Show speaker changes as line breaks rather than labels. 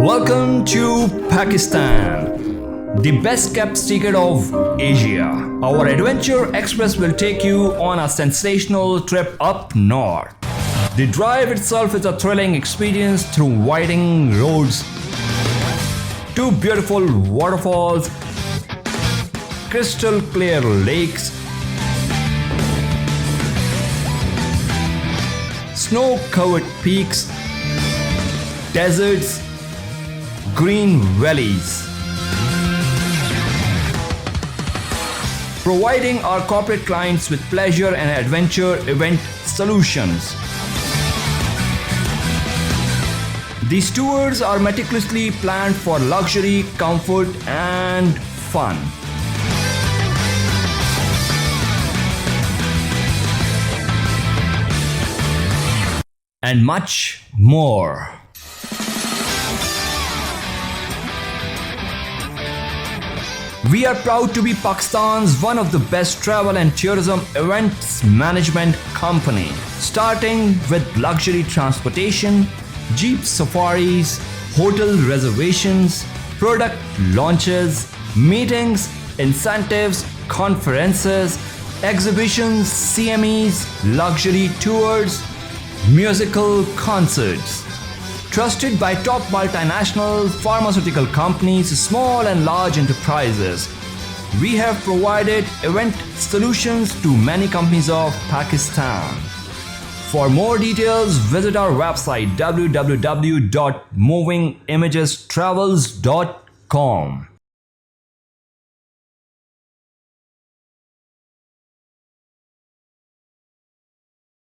Welcome to Pakistan, the best kept secret of Asia. Our Adventure Express will take you on a sensational trip up north. The drive itself is a thrilling experience through winding roads, two beautiful waterfalls, crystal clear lakes, snow-covered peaks, deserts, green valleys. Providing our corporate clients with pleasure and adventure event solutions. These tours are meticulously planned for luxury, comfort, and fun. And much more. We are proud to be Pakistan's one of the best travel and tourism events management company, starting with luxury transportation, jeep safaris, hotel reservations, product launches, meetings, incentives, conferences, exhibitions, CMEs, luxury tours, musical concerts. Trusted by top multinational pharmaceutical companies, small and large enterprises, we have provided event solutions to many companies of Pakistan. For more details, visit our website www.movingimagestravels.com.